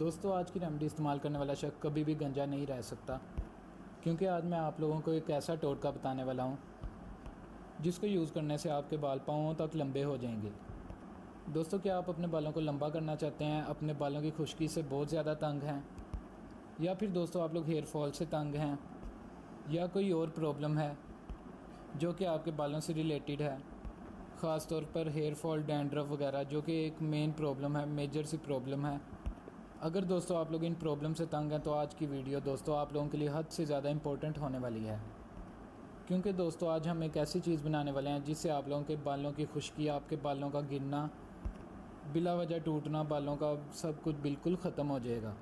दोस्तों आज की रेमेडी इस्तेमाल करने वाला शख्स कभी भी गंजा नहीं रह सकता, क्योंकि आज मैं आप लोगों को एक ऐसा टोटका बताने वाला हूँ जिसको यूज़ करने से आपके बाल पाँवों तक लंबे हो जाएंगे। दोस्तों, क्या आप अपने बालों को लंबा करना चाहते हैं, अपने बालों की खुश्की से बहुत ज़्यादा तंग हैं, या फिर दोस्तों आप लोग हेयर फॉल से तंग हैं, या कोई और प्रॉब्लम है जो कि आपके बालों से रिलेटेड है, ख़ास तौर पर हेयर फॉल, डैंड्रफ वगैरह, जो कि एक मेन प्रॉब्लम है, मेजर सी प्रॉब्लम है। अगर दोस्तों आप लोग इन प्रॉब्लम से तंग हैं तो आज की वीडियो दोस्तों आप लोगों के लिए हद से ज़्यादा इम्पोर्टेंट होने वाली है, क्योंकि दोस्तों आज हम एक ऐसी चीज़ बनाने वाले हैं जिससे आप लोगों के बालों की खुश्की, आपके बालों का गिरना, बिला वजह टूटना, बालों का सब कुछ बिल्कुल ख़त्म हो जाएगा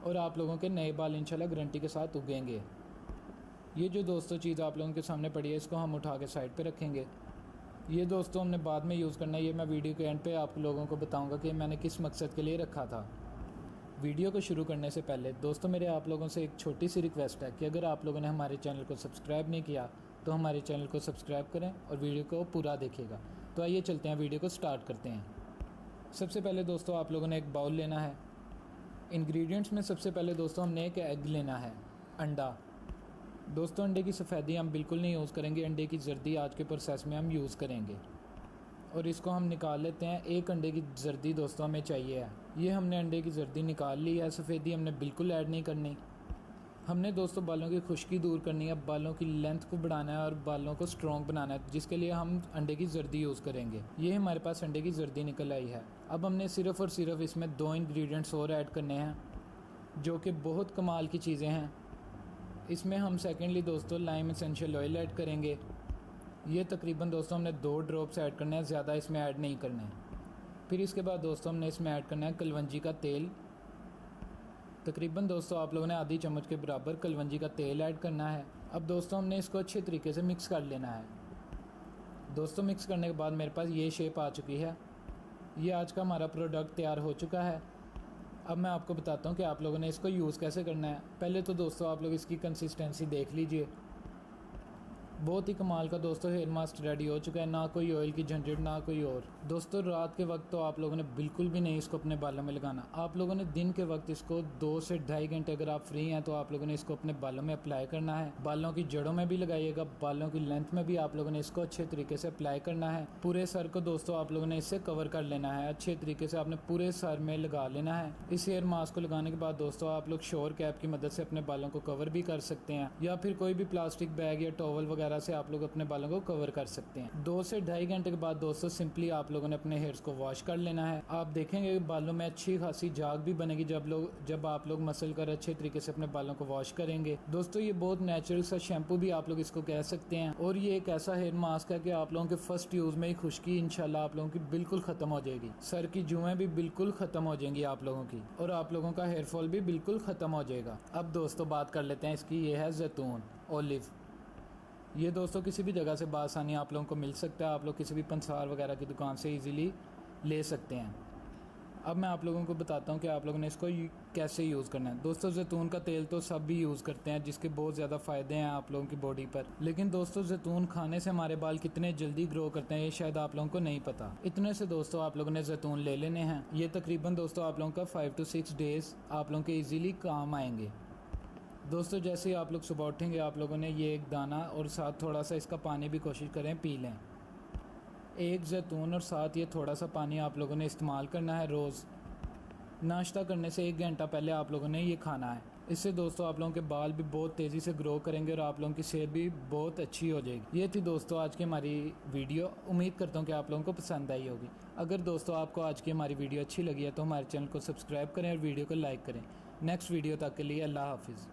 और आप लोगों के नए बाल इंशाल्लाह गारंटी के साथ उगेंगे। ये जो दोस्तों चीज़ आप लोगों के सामने पड़ी है, इसको हम उठा के साइड पे रखेंगे। ये दोस्तों हमने बाद में यूज़ करना है। ये मैं वीडियो के एंड पे आप लोगों को बताऊंगा कि मैंने किस मकसद के लिए रखा था। वीडियो को शुरू करने से पहले दोस्तों मेरे आप लोगों से एक छोटी सी रिक्वेस्ट है कि अगर आप लोगों ने हमारे चैनल को सब्सक्राइब नहीं किया तो हमारे चैनल को सब्सक्राइब करें और वीडियो को पूरा देखिएगा। तो आइए चलते हैं, वीडियो को स्टार्ट करते हैं। सबसे पहले दोस्तों आप लोगों ने एक बाउल लेना है। इंग्रेडिएंट्स में सबसे पहले दोस्तों हमने एक एग लेना है, अंडा। दोस्तों अंडे की सफ़ेदी हम बिल्कुल नहीं यूज़ करेंगे, अंडे की जर्दी आज के प्रोसेस में हम यूज़ करेंगे और इसको हम निकाल लेते हैं। एक अंडे की जर्दी दोस्तों हमें चाहिए है। ये हमने अंडे की जर्दी निकाल ली है, सफ़ेदी हमने बिल्कुल ऐड नहीं करनी। हमने दोस्तों बालों की खुश्की दूर करनी है, बालों की लेंथ को बढ़ाना है और बालों को स्ट्रॉन्ग बनाना है, जिसके लिए हम अंडे की जर्दी यूज़ करेंगे। ये हमारे पास अंडे की जर्दी निकल आई है। अब हमने सिर्फ़ और सिर्फ इसमें 2 इंग्रेडिएंट्स और ऐड करने हैं जो कि बहुत कमाल की चीज़ें हैं। इसमें हम सेकेंडली दोस्तों लाइम एसेंशियल ऑयल ऐड करेंगे। ये तकरीबन दोस्तों हमने 2 ड्रॉप्स ऐड करना है, ज़्यादा इसमें ऐड नहीं करना है। फिर इसके बाद दोस्तों हमने इसमें ऐड करना है कलवंजी का तेल। तकरीबन दोस्तों आप लोगों ने आधी चम्मच के बराबर कलवंजी का तेल ऐड करना है। अब दोस्तों हमने इसको अच्छे तरीके से मिक्स कर लेना है। दोस्तों मिक्स करने के बाद मेरे पास ये शेप आ चुकी है। ये आज का हमारा प्रोडक्ट तैयार हो चुका है। अब मैं आपको बताता हूँ कि आप लोगों ने इसको यूज़ कैसे करना है। पहले तो दोस्तों आप लोग इसकी कंसिस्टेंसी देख लीजिए, बहुत ही कमाल का दोस्तों हेयर मास्क रेडी हो चुका है। ना कोई ऑयल की झंझट, ना कोई और। दोस्तों रात के वक्त तो आप लोगों ने बिल्कुल भी नहीं इसको अपने बालों में लगाना। आप लोगों ने दिन के वक्त इसको 2 से 2.5 घंटे अगर आप फ्री हैं तो आप लोगों ने इसको अपने बालों में अप्लाई करना है। बालों की जड़ों में भी लगाइएगा, बालों की लेंथ में भी आप लोगों ने इसको अच्छे तरीके से अप्लाई करना है। पूरे सर को दोस्तों आप लोगों ने इससे कवर कर लेना है। अच्छे तरीके से आपने पूरे सर में लगा लेना है। इस हेयर मास्क को लगाने के बाद दोस्तों आप लोग शोर कैप की मदद से अपने बालों को कवर भी कर सकते हैं, या फिर कोई भी प्लास्टिक बैग या टॉवल वगैरह से आप लोग अपने बालों को कवर कर सकते हैं। 2 से 2.5 घंटे के बाद दोस्तों सिंपली आप लोगों ने अपने हेयर्स को वॉश कर लेना है। आप देखेंगे बालों में अच्छी खासी झाग भी बनेगी जब आप लोग मसल कर अच्छे तरीके से अपने बालों को वॉश करेंगे। दोस्तों ये बहुत नेचुरल सा शैम्पू भी आप लोग इसको कह सकते हैं, और ये एक ऐसा हेयर मास्क है कि आप लोगों के फर्स्ट यूज़ में ही खुश्की इंशाल्लाह आप लोगों की बिल्कुल ख़त्म हो जाएगी। सर की जुएं भी बिल्कुल ख़त्म हो जाएंगी आप लोगों की, और आप लोगों का हेयर फॉल भी बिल्कुल ख़त्म हो जाएगा। अब दोस्तों बात कर लेते हैं इसकी। ये है जैतून ऑलिव। ये दोस्तों किसी भी जगह से बआसानी आप लोगों को मिल सकता है। आप लोग किसी भी पंसार वगैरह की दुकान से इजीली ले सकते हैं। अब मैं आप लोगों को बताता हूँ कि आप लोगों ने इसको कैसे यूज़ करना है। दोस्तों जैतून का तेल तो सब भी यूज़ करते हैं, जिसके बहुत ज़्यादा फ़ायदे हैं आप लोगों की बॉडी पर। लेकिन दोस्तों जैतून खाने से हमारे बाल कितने जल्दी ग्रो करते हैं ये शायद आप लोगों को नहीं पता। इतने से दोस्तों आप लोगों ने जैतून ले लेने हैं। ये तकरीबन दोस्तों आप लोगों का 5 to 6 डेज़ आप लोगों के ईजीली काम आएंगे। दोस्तों जैसे ही आप लोग सुबह उठेंगे आप लोगों ने ये एक दाना और साथ थोड़ा सा इसका पानी भी कोशिश करें पी लें। एक जैतून और साथ ये थोड़ा सा पानी आप लोगों ने इस्तेमाल करना है रोज़। नाश्ता करने से 1 घंटा पहले आप लोगों ने ये खाना है। इससे दोस्तों आप लोगों के बाल भी बहुत तेज़ी से ग्रो करेंगे और आप लोगों की सेहत भी बहुत अच्छी हो जाएगी। ये थी दोस्तों आज की हमारी वीडियो। उम्मीद करता हूँ कि आप लोगों को पसंद आई होगी। अगर दोस्तों आपको आज की हमारी वीडियो अच्छी लगी है तो हमारे चैनल को सब्सक्राइब करें और वीडियो को लाइक करें। नेक्स्ट वीडियो तक के लिए अल्लाह हाफिज़।